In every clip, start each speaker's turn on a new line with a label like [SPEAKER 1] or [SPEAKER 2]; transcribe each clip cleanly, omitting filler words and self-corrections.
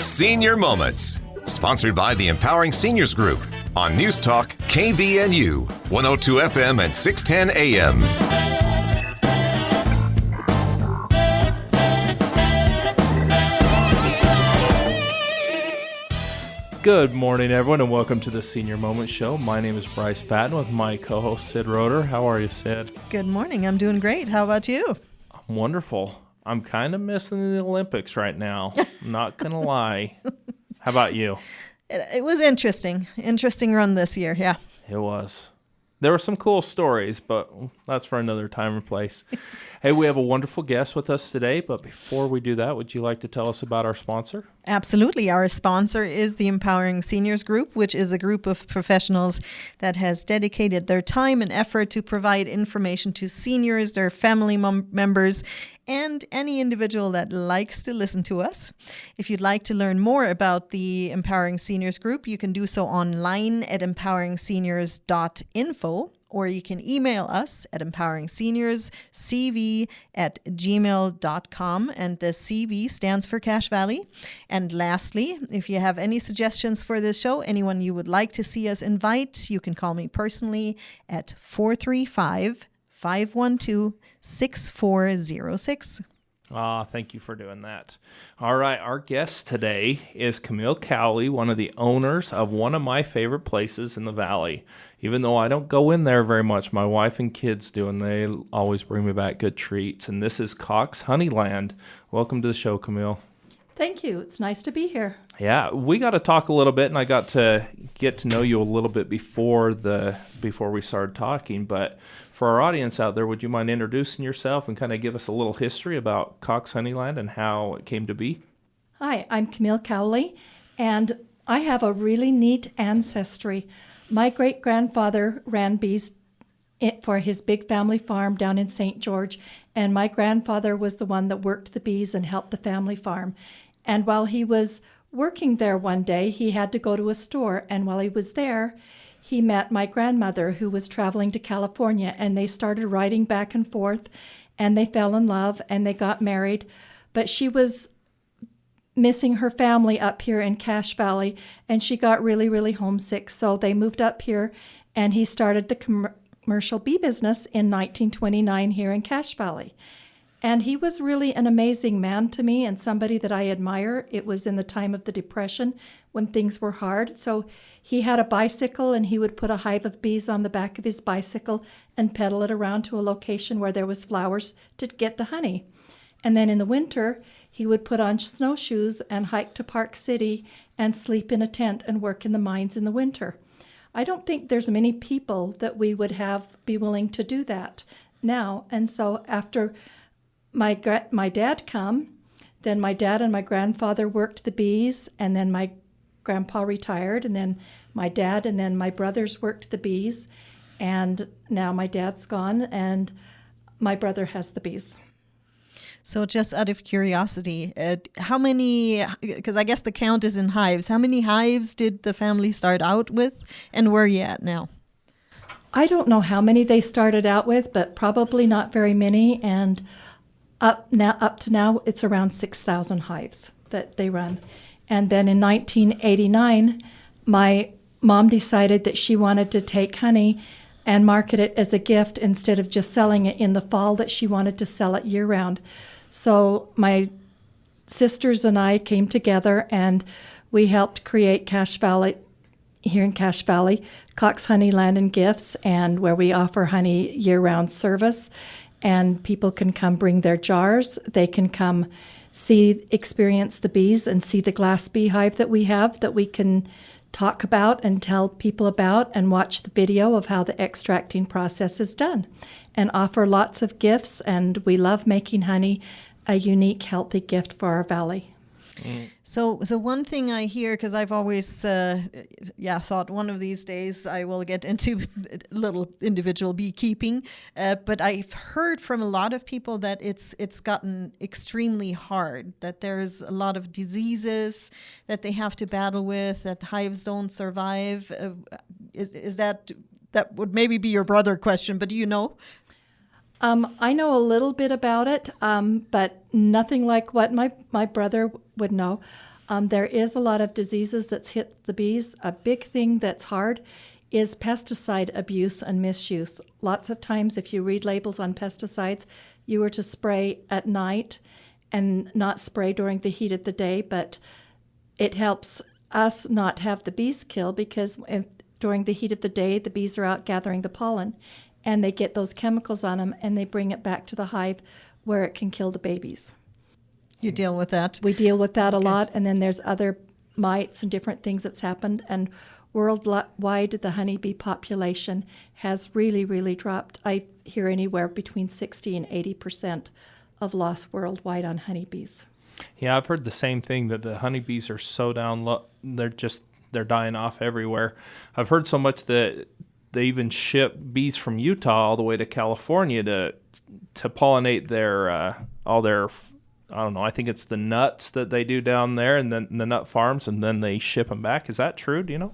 [SPEAKER 1] Senior Moments, sponsored by the Empowering Seniors Group on News Talk KVNU, 102 FM and 610 AM.
[SPEAKER 2] Good morning, everyone, and welcome to the Senior Moment Show. My name is Bryce Patton with my co-host, Sid Roeder. How are you, Sid?
[SPEAKER 3] Good morning. I'm doing great. How about you?
[SPEAKER 2] I'm wonderful. I'm kind of missing the Olympics right now. I'm not going to lie. How about you?
[SPEAKER 3] It was interesting. Interesting run this year, yeah.
[SPEAKER 2] It was. There were some cool stories, but that's for another time and place. Hey, we have a wonderful guest with us today, but before we do that, would you like to tell us about our sponsor?
[SPEAKER 3] Absolutely. Our sponsor is the Empowering Seniors Group, which is a group of professionals that has dedicated their time and effort to provide information to seniors, their family members, and any individual that likes to listen to us. If you'd like to learn more about the Empowering Seniors Group, you can do so online at empoweringseniors.info. Or you can email us at empoweringseniors.cv@gmail.com. And the CV stands for Cache Valley. And lastly, if you have any suggestions for this show, anyone you would like to see us invite, you can call me personally at 435-512-6406.
[SPEAKER 2] Thank you for doing that. All right, our guest today is Camille Cowley, one of the owners of one of my favorite places in the Valley. Even though I don't go in there very much, my wife and kids do, and they always bring me back good treats. And this is Cox Honeyland. Welcome to the show, Camille.
[SPEAKER 4] Thank you. It's nice to be here.
[SPEAKER 2] Yeah, we got to talk a little bit, and I got to get to know you a little bit before we started talking. But for our audience out there, would you mind introducing yourself and kind of give us a little history about Cox Honeyland and how it came to be?
[SPEAKER 4] Hi, I'm Camille Cowley, and I have a really neat ancestry. My great-grandfather ran bees for his big family farm down in St. George, and my grandfather was the one that worked the bees and helped the family farm. And while he was working there one day, he had to go to a store, and while he was there, he met my grandmother who was traveling to California, and they started riding back and forth, and they fell in love, and they got married. But she was missing her family up here in Cache Valley, and she got really, really homesick. So they moved up here, and he started the commercial bee business in 1929 here in Cache Valley. And he was really an amazing man to me and somebody that I admire. It was in the time of the Depression when things were hard. So he had a bicycle, and he would put a hive of bees on the back of his bicycle and pedal it around to a location where there was flowers to get the honey. And then in the winter, he would put on snowshoes and hike to Park City and sleep in a tent and work in the mines in the winter. I don't think there's many people that we would be willing to do that now. And so after my dad come, then my dad and my grandfather worked the bees, and then my grandpa retired, and then my dad and then my brothers worked the bees, and now my dad's gone and my brother has the bees.
[SPEAKER 3] So just out of curiosity, how many, because I guess the count is in hives, how many hives did the family start out with, and where are you at now?
[SPEAKER 4] I don't know how many they started out with, but probably not very many, and up to now it's around 6,000 hives that they run. And then in 1989, my mom decided that she wanted to take honey and market it as a gift instead of just selling it in the fall, that she wanted to sell it year-round. So my sisters and I came together, and we helped create Cache Valley, here in Cache Valley, Cox Honeyland and Gifts, and where we offer honey year-round service. And people can come bring their jars. They can come experience the bees and see the glass beehive that we have that we can talk about and tell people about, and watch the video of how the extracting process is done, and offer lots of gifts. And we love making honey a unique, healthy gift for our valley.
[SPEAKER 3] So one thing I hear, because I've always thought one of these days I will get into little individual beekeeping, but I've heard from a lot of people that it's gotten extremely hard, that there's a lot of diseases that they have to battle with, that the hives don't survive. Is that would maybe be your brother question, but do you know?
[SPEAKER 4] I know a little bit about it, but nothing like what my brother would know. There is a lot of diseases that's hit the bees. A big thing that's hard is pesticide abuse and misuse. Lots of times if you read labels on pesticides, you were to spray at night and not spray during the heat of the day, but it helps us not have the bees killed because during the heat of the day, the bees are out gathering the pollen and they get those chemicals on them and they bring it back to the hive where it can kill the babies.
[SPEAKER 3] You deal with that?
[SPEAKER 4] We deal with that a lot, and then there's other mites and different things that's happened, and worldwide the honeybee population has really, really dropped. I hear anywhere between 60 and 80% of loss worldwide on honeybees.
[SPEAKER 2] Yeah, I've heard the same thing, that the honeybees are so down low, they're dying off everywhere. I've heard so much that they even ship bees from Utah all the way to California to pollinate their all their, I don't know, I think it's the nuts that they do down there and then the nut farms, and then they ship them back. Is that true? Do you know?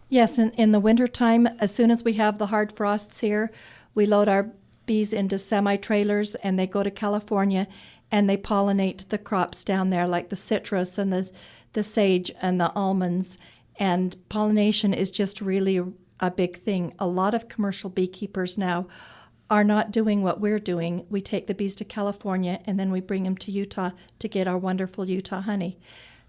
[SPEAKER 4] Yes, in the wintertime, as soon as we have the hard frosts here, we load our bees into semi-trailers and they go to California and they pollinate the crops down there, like the citrus and the sage and the almonds. And pollination is just really a big thing. A lot of commercial beekeepers now are not doing what we're doing. We take the bees to California and then we bring them to Utah to get our wonderful Utah honey.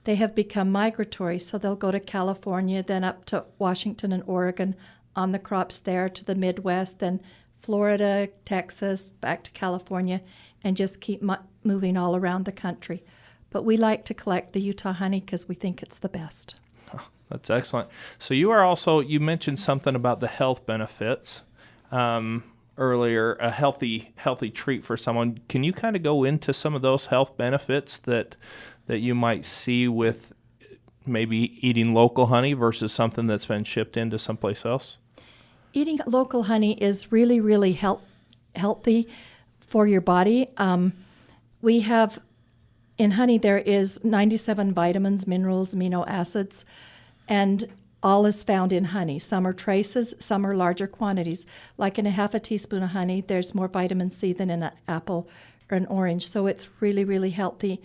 [SPEAKER 4] They have become migratory, so they'll go to California, then up to Washington and Oregon on the crops there, to the Midwest, then Florida, Texas, back to California, and just keep moving all around the country. But we like to collect the Utah honey because we think it's the best.
[SPEAKER 2] Oh, that's excellent. So you mentioned something about the health benefits earlier, a healthy treat for someone. Can you kind of go into some of those health benefits that you might see with maybe eating local honey versus something that's been shipped into someplace else?
[SPEAKER 4] Eating local honey is really, really healthy for your body. We have, in honey, there is 97 vitamins, minerals, amino acids, and all is found in honey. Some are traces, some are larger quantities. Like in a half a teaspoon of honey, there's more vitamin C than in an apple or an orange. So it's really, really healthy.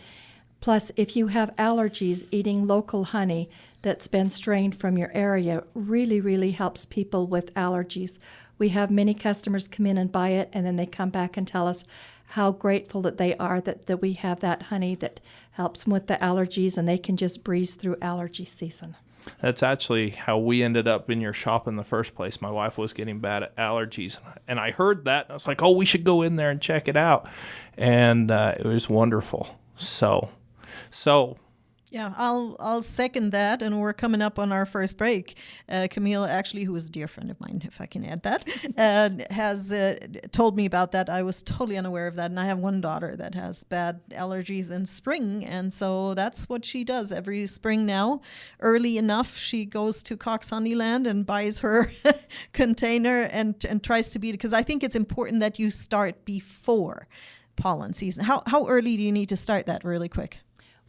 [SPEAKER 4] Plus, if you have allergies, eating local honey that's been strained from your area really, really helps people with allergies. We have many customers come in and buy it, and then they come back and tell us how grateful that they are that we have that honey that helps them with the allergies, and they can just breeze through allergy season.
[SPEAKER 2] That's actually how we ended up in your shop in the first place. My wife was getting bad at allergies, and I heard that, and I was like, oh, we should go in there and check it out. And it was wonderful. So
[SPEAKER 3] yeah, I'll second that, and we're coming up on our first break. Camille, actually, who is a dear friend of mine, if I can add that, has told me about that. I was totally unaware of that, and I have one daughter that has bad allergies in spring, and so that's what she does every spring now. Early enough, she goes to Cox Honeyland and buys her container and tries to beat it, because I think it's important that you start before pollen season. How early do you need to start that really quick?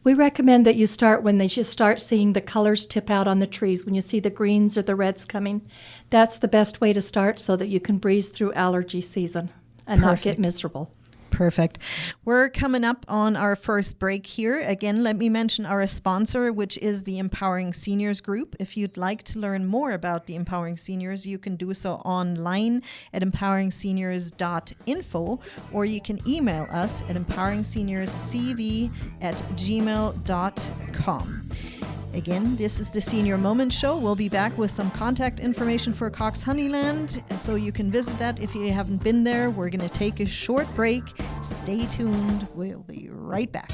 [SPEAKER 4] We recommend that you start when they just start seeing the colors tip out on the trees. When you see the greens or the reds coming, that's the best way to start so that you can breeze through allergy season and not get miserable.
[SPEAKER 3] Perfect. We're coming up on our first break here. Again, let me mention our sponsor, which is the Empowering Seniors Group. If you'd like to learn more about the Empowering Seniors, you can do so online at empoweringseniors.info, or you can email us at empoweringseniorscv@gmail.com. Again, this is the Senior Moment Show. We'll be back with some contact information for Cox Honeyland, so you can visit that if you haven't been there. We're going to take a short break. Stay tuned. We'll be right back.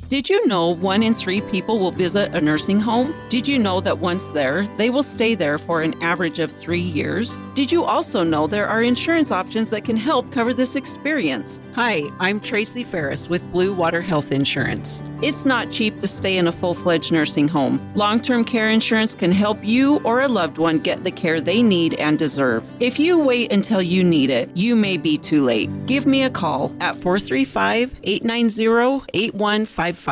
[SPEAKER 5] Did you know 1 in 3 people will visit a nursing home? Did you know that once there, they will stay there for an average of 3 years? Did you also know there are insurance options that can help cover this experience? Hi, I'm Tracy Ferris with Blue Water Health Insurance. It's not cheap to stay in a full-fledged nursing home. Long-term care insurance can help you or a loved one get the care they need and deserve. If you wait until you need it, you may be too late. Give me a call at 435-890-8155.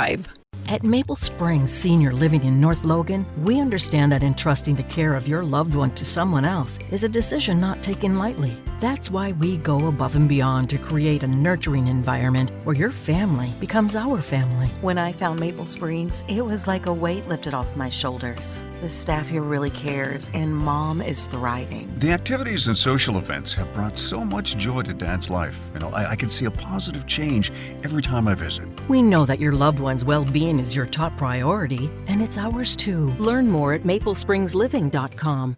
[SPEAKER 6] At Maple Springs Senior Living in North Logan, we understand that entrusting the care of your loved one to someone else is a decision not taken lightly. That's why we go above and beyond to create a nurturing environment where your family becomes our family.
[SPEAKER 7] When I found Maple Springs, it was like a weight lifted off my shoulders. The staff here really cares, and Mom is thriving.
[SPEAKER 8] The activities and social events have brought so much joy to Dad's life. I can see a positive change every time I visit.
[SPEAKER 6] We know that your loved one's well-being is your top priority, and it's ours too. Learn more at maplesprings.living.com.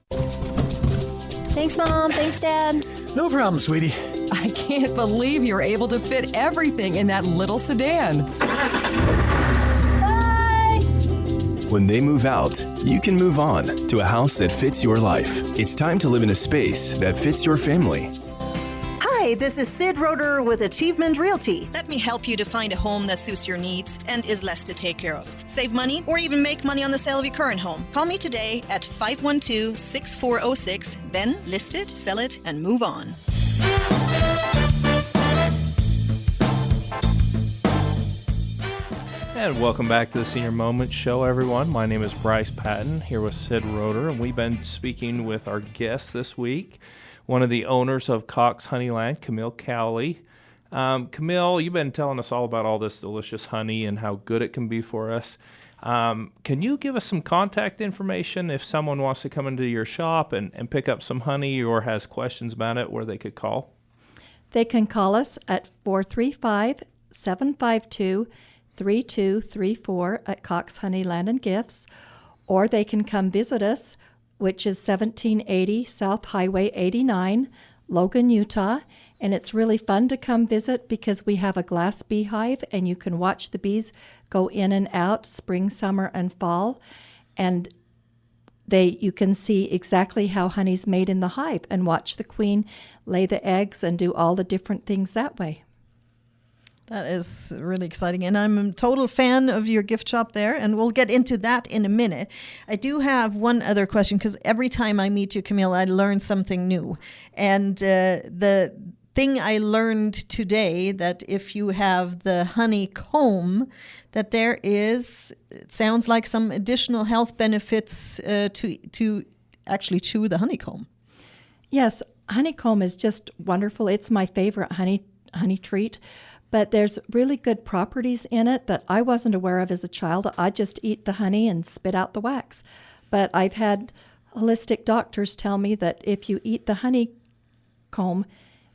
[SPEAKER 9] Thanks, Mom. Thanks, Dad.
[SPEAKER 10] No problem, sweetie.
[SPEAKER 11] I can't believe you're able to fit everything in that little sedan.
[SPEAKER 9] Bye!
[SPEAKER 12] When they move out, you can move on to a house that fits your life. It's time to live in a space that fits your family.
[SPEAKER 13] Hi, this is Sid Roeder with Achievement Realty.
[SPEAKER 3] Let me help you to find a home that suits your needs and is less to take care of. Save money or even make money on the sale of your current home. Call me today at 512-6406, then list it, sell it, and move on.
[SPEAKER 2] And welcome back to the Senior Moments Show, everyone. My name is Bryce Patton, here with Sid Roeder, and we've been speaking with our guest this week, one of the owners of Cox Honeyland, Camille Cowley. Camille, you've been telling us all about all this delicious honey and how good it can be for us. Can you give us some contact information if someone wants to come into your shop and pick up some honey or has questions about it, where they could call?
[SPEAKER 4] They can call us at 435-752-3234 at Cox Honeyland and Gifts, or they can come visit us, which is 1780 South Highway 89, Logan, Utah. And it's really fun to come visit because we have a glass beehive and you can watch the bees go in and out spring, summer, and fall. And you can see exactly how honey's made in the hive and watch the queen lay the eggs and do all the different things that way.
[SPEAKER 3] That is really exciting, and I'm a total fan of your gift shop there, and we'll get into that in a minute. I do have one other question, because every time I meet you, Camille, I learn something new. And the thing I learned today, that if you have the honeycomb, that there is, it sounds like, some additional health benefits to actually chew the honeycomb.
[SPEAKER 4] Yes, honeycomb is just wonderful. It's my favorite honey treat. But there's really good properties in it that I wasn't aware of as a child. I just eat the honey and spit out the wax. But I've had holistic doctors tell me that if you eat the honeycomb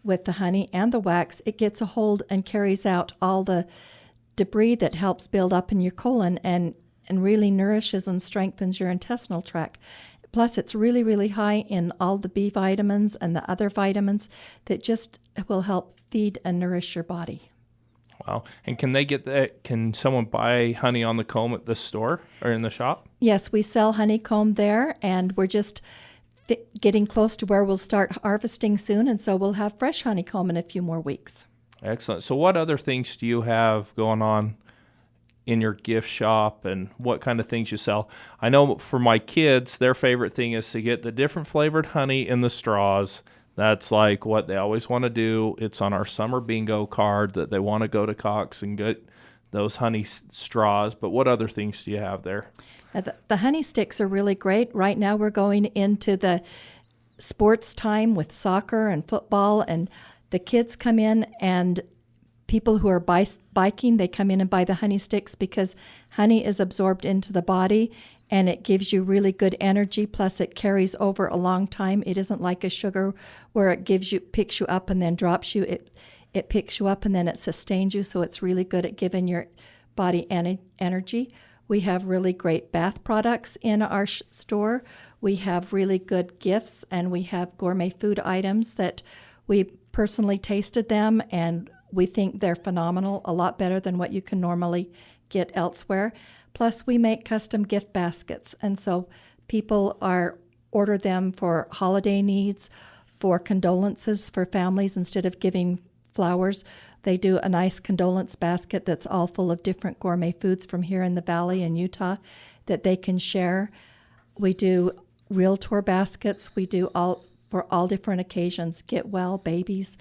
[SPEAKER 4] with the honey and the wax, it gets a hold and carries out all the debris that helps build up in your colon and really nourishes and strengthens your intestinal tract. Plus, it's really, really high in all the B vitamins and the other vitamins that just will help feed and nourish your body.
[SPEAKER 2] Wow. And can they get that? Can someone buy honey on the comb at the store or in the shop?
[SPEAKER 4] Yes, we sell honeycomb there, and we're just getting close to where we'll start harvesting soon, and so we'll have fresh honeycomb in a few more weeks.
[SPEAKER 2] Excellent. So what other things do you have going on in your gift shop, and what kind of things you sell? I know for my kids, their favorite thing is to get the different flavored honey in the straws. That's like what they always want to do. It's on our summer bingo card that they want to go to Cox and get those honey straws. But what other things do you have there?
[SPEAKER 4] The honey sticks are really great. Right now we're going into the sports time with soccer and football, and the kids come in, and people who are biking, they come in and buy the honey sticks because honey is absorbed into the body and it gives you really good energy. Plus, it carries over a long time. It isn't like a sugar where it picks you up and then drops you. It picks you up and then it sustains you, so it's really good at giving your body energy. We have really great bath products in our store. We have really good gifts, and we have gourmet food items that we personally tasted them, and we think they're phenomenal, a lot better than what you can normally get elsewhere. Plus, we make custom gift baskets, and so people order them for holiday needs, for condolences for families. Instead of giving flowers, they do a nice condolence basket that's all full of different gourmet foods from here in the Valley in Utah that they can share. We do realtor baskets. We do all for all different occasions, get well, babies,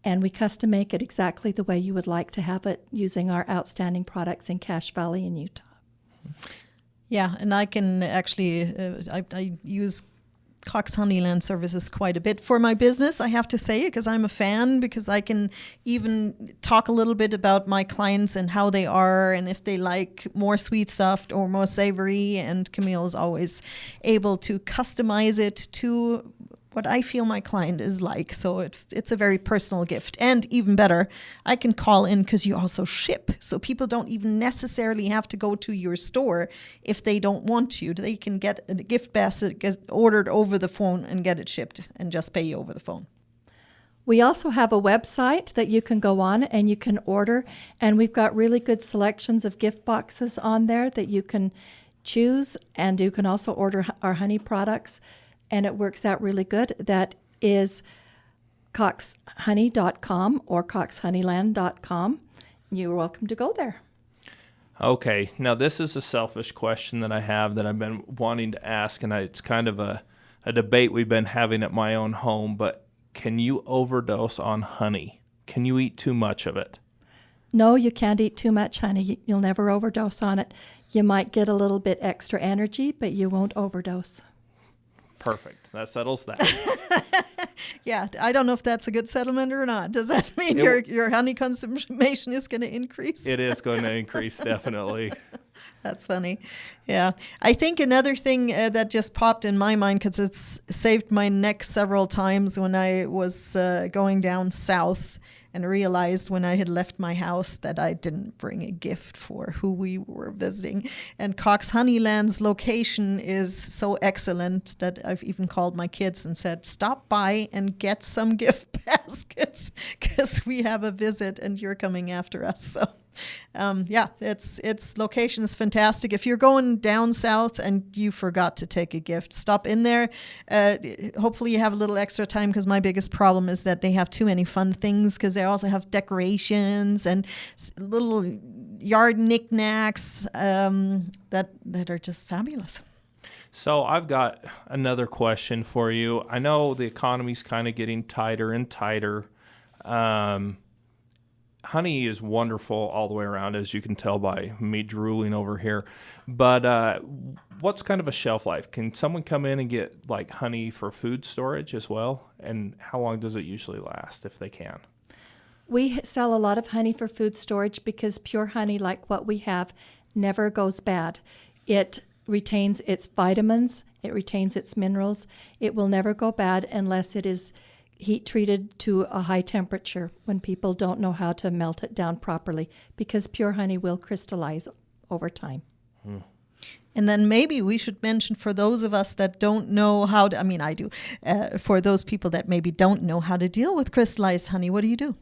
[SPEAKER 4] and we custom make it exactly the way you would like to have it using our outstanding products in Cache Valley in Utah.
[SPEAKER 3] Yeah, and I can actually, I use Cox Honeyland services quite a bit for my business, I have to say, because I'm a fan, because I can even talk a little bit about my clients and how they are and if they like more sweet stuff or more savory. And Camille is always able to customize it to what I feel my client is like. So it's a very personal gift. And even better, I can call in because you also ship. So people don't even necessarily have to go to your store if they don't want to. They can get a gift basket, get ordered over the phone and get it shipped and just pay you over the phone.
[SPEAKER 4] We also have a website that you can go on and you can order. And we've got really good selections of gift boxes on there that you can choose. And you can also order our honey products. And it works out really good. That is coxhoney.com or coxhoneyland.com. You're welcome to go there.
[SPEAKER 2] Okay, now this is a selfish question that I have that I've been wanting to ask, and it's kind of a debate we've been having at my own home, but can you overdose on honey? Can you eat too much of it?
[SPEAKER 4] No, you can't eat too much honey. You'll never overdose on it. You might get a little bit extra energy, but you won't overdose.
[SPEAKER 2] Perfect. That settles that.
[SPEAKER 3] Yeah, I don't know if that's a good settlement or not. Does that mean your honey consumption is going to increase?
[SPEAKER 2] It is going to increase, definitely.
[SPEAKER 3] That's funny. Yeah. I think another thing that just popped in my mind, because it's saved my neck several times when I was going down south and realized when I had left my house that I didn't bring a gift for who we were visiting. And Cox Honeyland's location is so excellent that I've even called my kids and said, stop by and get some gift baskets because we have a visit and you're coming after us. So its location is fantastic. If you're going down south and you forgot to take a gift, stop in there. Hopefully you have a little extra time, because my biggest problem is that they have too many fun things, because they also have decorations and little yard knickknacks that are just fabulous.
[SPEAKER 2] So I've got another question for you. I know the economy's kind of getting tighter and tighter. Honey is wonderful all the way around, as you can tell by me drooling over here. But what's kind of a shelf life? Can someone come in and get like honey for food storage as well? And how long does it usually last if they can?
[SPEAKER 4] We sell a lot of honey for food storage because pure honey, like what we have, never goes bad. It retains its vitamins, it retains its minerals. It will never go bad unless it is heat treated to a high temperature when people don't know how to melt it down properly, because pure honey will crystallize over time.
[SPEAKER 3] And then maybe we should mention, for those of us that don't know how to, I mean, I do, for those people that maybe don't know how to deal with crystallized honey, what do you do?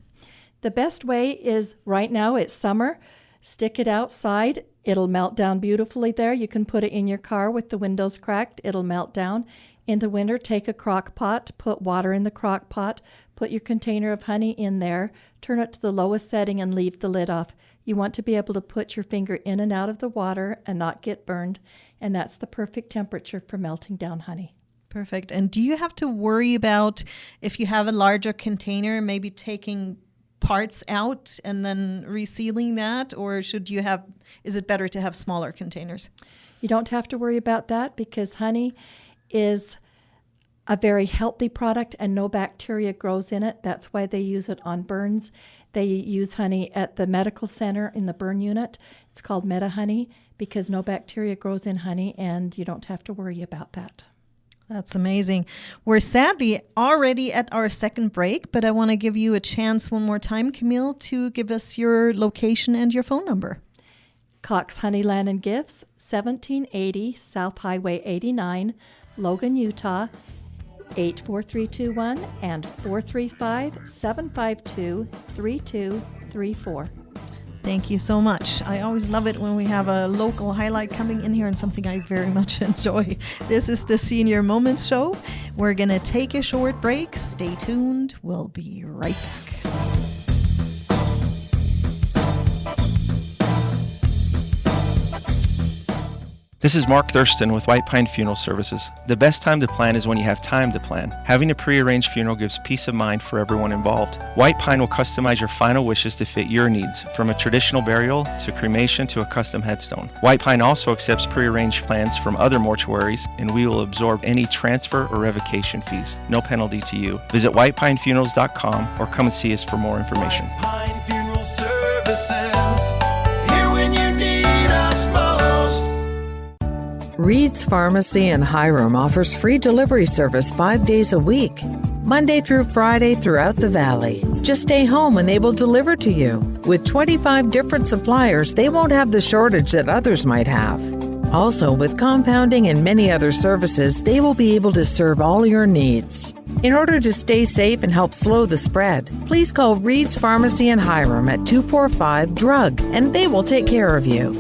[SPEAKER 4] The best way is, right now it's summer, stick it outside. It'll melt down beautifully there. You can put it in your car with the windows cracked. It'll melt down. In the winter, take a crock pot, put water in the crock pot, put your container of honey in there, turn it to the lowest setting and leave the lid off. You want to be able to put your finger in and out of the water and not get burned, and that's the perfect temperature for melting down honey.
[SPEAKER 3] Perfect. And do you have to worry about, if you have a larger container, maybe taking parts out and then resealing that, or is it better to have smaller containers?
[SPEAKER 4] You don't have to worry about that, because honey is a very healthy product and no bacteria grows in it. That's why they use it on burns. They use honey at the medical center in the burn unit. It's called Meta Honey, because no bacteria grows in honey and you don't have to worry about that.
[SPEAKER 3] That's amazing. We're sadly already at our second break, but I want to give you a chance one more time, Camille, to give us your location and your phone number.
[SPEAKER 4] Cox Honeyland and Gifts, 1780 South Highway 89, Logan, Utah, 84321 and 435-752-3234.
[SPEAKER 3] Thank you so much. I always love it when we have a local highlight coming in here, and something I very much enjoy. This is the Senior Moments Show. We're going to take a short break. Stay tuned. We'll be right back.
[SPEAKER 10] This is Mark Thurston with White Pine Funeral Services. The best time to plan is when you have time to plan. Having a prearranged funeral gives peace of mind for everyone involved. White Pine will customize your final wishes to fit your needs, from a traditional burial to cremation to a custom headstone. White Pine also accepts prearranged plans from other mortuaries, and we will absorb any transfer or revocation fees. No penalty to you. Visit whitepinefunerals.com or come and see us for more information.
[SPEAKER 14] White Pine Funeral Services, here when you need us most.
[SPEAKER 15] Reed's Pharmacy in Hiram offers free delivery service 5 days a week, Monday through Friday throughout the valley. Just stay home and they will deliver to you. With 25 different suppliers, they won't have the shortage that others might have. Also, with compounding and many other services, they will be able to serve all your needs. In order to stay safe and help slow the spread, please call Reed's Pharmacy in Hiram at 245-DRUG, and they will take care of you.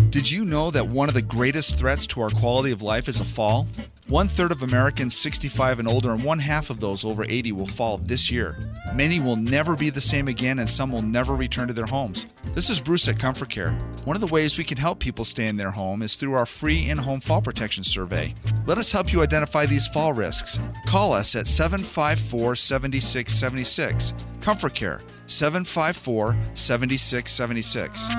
[SPEAKER 16] Did you know that one of the greatest threats to our quality of life is a fall? 1/3 of Americans 65 and older, and 1/2 of those over 80 will fall this year. Many will never be the same again, and some will never return to their homes. This is Bruce at Comfort Care. One of the ways we can help people stay in their home is through our free in-home fall protection survey. Let us help you identify these fall risks. Call us at 754-7676. Comfort Care, 754-7676.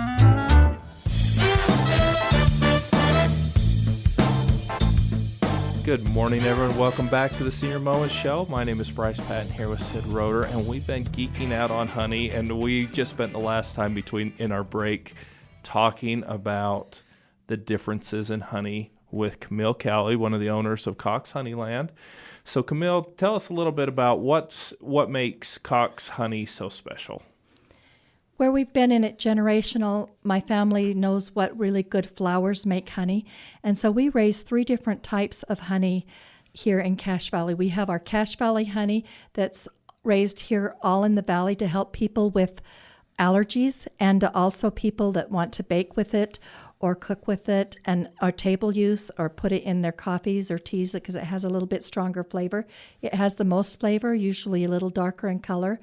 [SPEAKER 2] Good morning, everyone. Welcome back to the Senior Moments Show. My name is Bryce Patton here with Sid Roeder, and we've been geeking out on honey, and we just spent the last time in our break talking about the differences in honey with Camille Cowley, one of the owners of Cox Honeyland. So, Camille, tell us a little bit about what makes Cox Honey so special.
[SPEAKER 4] Where we've been in it generational, my family knows what really good flowers make honey. And so we raise 3 different types of honey here in Cache Valley. We have our Cache Valley honey that's raised here all in the valley to help people with allergies, and also people that want to bake with it or cook with it, and our table use or put it in their coffees or teas because it has a little bit stronger flavor. It has the most flavor, usually a little darker in color.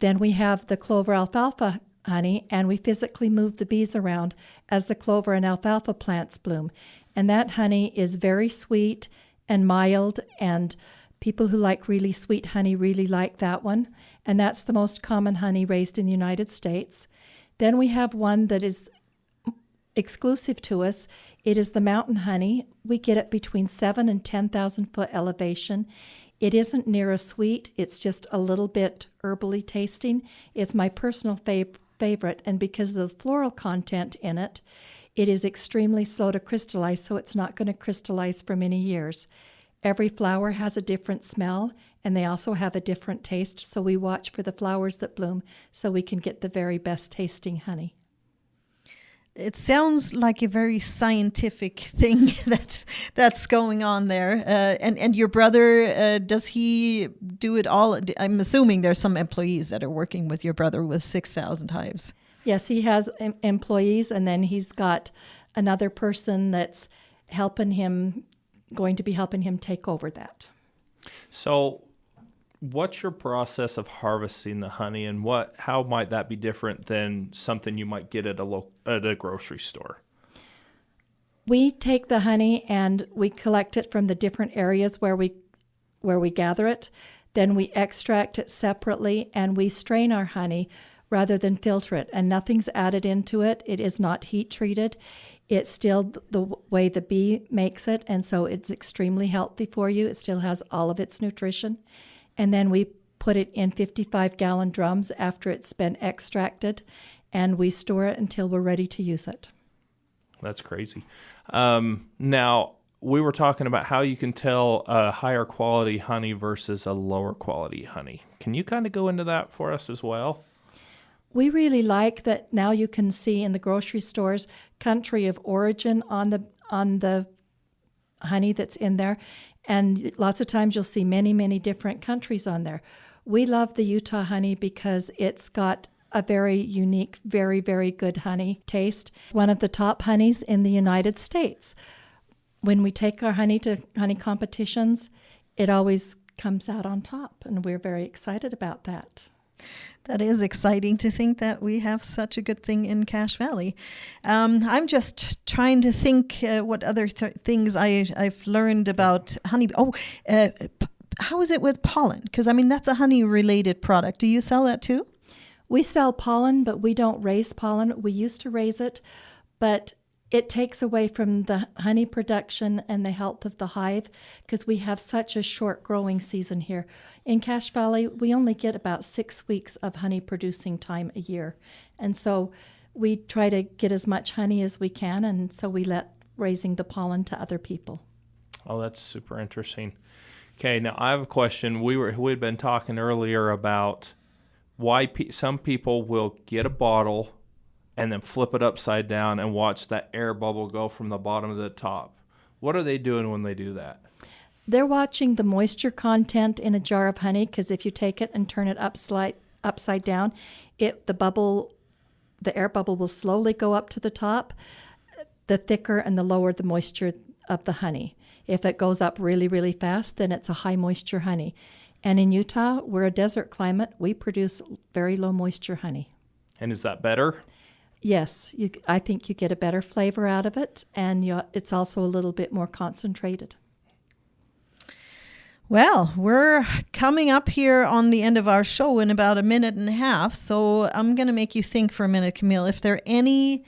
[SPEAKER 4] Then we have the clover alfalfa honey, and we physically move the bees around as the clover and alfalfa plants bloom. And that honey is very sweet and mild, and people who like really sweet honey really like that one. And that's the most common honey raised in the United States. Then we have one that is exclusive to us. It is the mountain honey. We get it between 7,000 and 10,000 foot elevation. It isn't near as sweet. It's just a little bit herbally tasting. It's my personal favorite, and because of the floral content in it, it is extremely slow to crystallize, so it's not going to crystallize for many years. Every flower has a different smell, and they also have a different taste, so we watch for the flowers that bloom so we can get the very best tasting honey.
[SPEAKER 3] It sounds like a very scientific thing that's going on there. And your brother, does he do it all? I'm assuming there's some employees that are working with your brother with 6,000 hives.
[SPEAKER 4] Yes, he has employees, and then he's got another person that's going to be helping him take over that.
[SPEAKER 2] So what's your process of harvesting the honey, and how might that be different than something you might get at a grocery store?
[SPEAKER 4] We take the honey and we collect it from the different areas where we gather it. Then we extract it separately, and we strain our honey rather than filter it, and nothing's added into it. It is not heat treated. It's still the way the bee makes it, and so it's extremely healthy for you. It still has all of its nutrition. And then we put it in 55-gallon drums after it's been extracted, and we store it until we're ready to use it.
[SPEAKER 2] That's crazy. Now, we were talking about how you can tell a higher quality honey versus a lower quality honey. Can you kind of go into that for us as well?
[SPEAKER 4] We really like that now you can see in the grocery stores country of origin on the honey that's in there. And lots of times you'll see many, many different countries on there. We love the Utah honey because it's got a very unique, very, very good honey taste. One of the top honeys in the United States. When we take our honey to honey competitions, it always comes out on top, and we're very excited about that.
[SPEAKER 3] That is exciting to think that we have such a good thing in Cache Valley. I'm just trying to think what other things I've learned about honey. How is it with pollen? Because, I mean, that's a honey-related product. Do you sell that too?
[SPEAKER 4] We sell pollen, but we don't raise pollen. We used to raise it, but it takes away from the honey production and the health of the hive because we have such a short growing season here. In Cache Valley, we only get about 6 weeks of honey producing time a year. And so we try to get as much honey as we can, and so we let raising the pollen to other people.
[SPEAKER 2] Oh, that's super interesting. Okay, now I have a question. We had been talking earlier about why some people will get a bottle and then flip it upside down and watch that air bubble go from the bottom to the top. What are they doing when they do that?
[SPEAKER 4] They're watching the moisture content in a jar of honey, because if you take it and turn it upside down, the air bubble will slowly go up to the top, the thicker and the lower the moisture of the honey. If it goes up really, really fast, then it's a high moisture honey. And in Utah, we're a desert climate. We produce very low moisture honey.
[SPEAKER 2] And is that better?
[SPEAKER 4] Yes, I think you get a better flavor out of it, and it's also a little bit more concentrated.
[SPEAKER 3] Well, we're coming up here on the end of our show in about a minute and a half, so I'm going to make you think for a minute, Camille. If there are any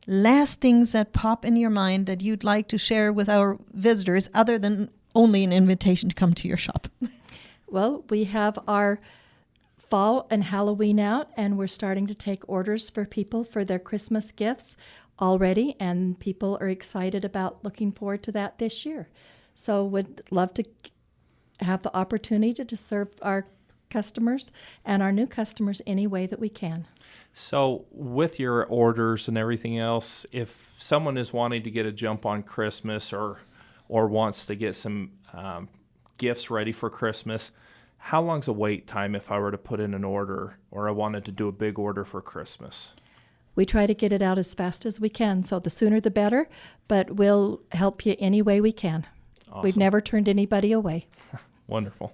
[SPEAKER 3] last things that pop in your mind that you'd like to share with our visitors other than only an invitation to come to your shop.
[SPEAKER 4] Well, we have our fall and Halloween out, and we're starting to take orders for people for their Christmas gifts already, and people are excited about looking forward to that this year. So would love to have the opportunity to serve our customers and our new customers any way that we can.
[SPEAKER 2] So with your orders and everything else, if someone is wanting to get a jump on Christmas or wants to get some gifts ready for Christmas, how long's a wait time if I were to put in an order or I wanted to do a big order for Christmas?
[SPEAKER 4] We try to get it out as fast as we can, so the sooner the better, but we'll help you any way we can. Awesome. We've never turned anybody away.
[SPEAKER 2] Wonderful.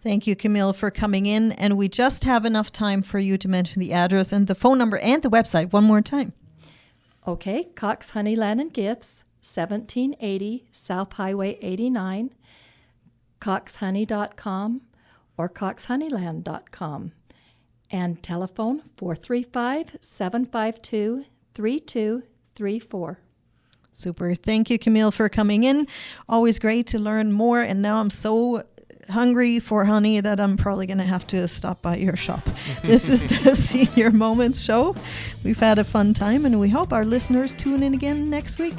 [SPEAKER 3] Thank you, Camille, for coming in. And we just have enough time for you to mention the address and the phone number and the website one more time.
[SPEAKER 4] Okay, Cox Honeyland and Gifts, 1780 South Highway 89, coxhoney.com or coxhoneyland.com. And telephone 435-752-3234.
[SPEAKER 3] Super. Thank you, Camille, for coming in. Always great to learn more. And now I'm so hungry for honey that I'm probably going to have to stop by your shop. This is the Senior Moments Show. We've had a fun time, and we hope our listeners tune in again next week.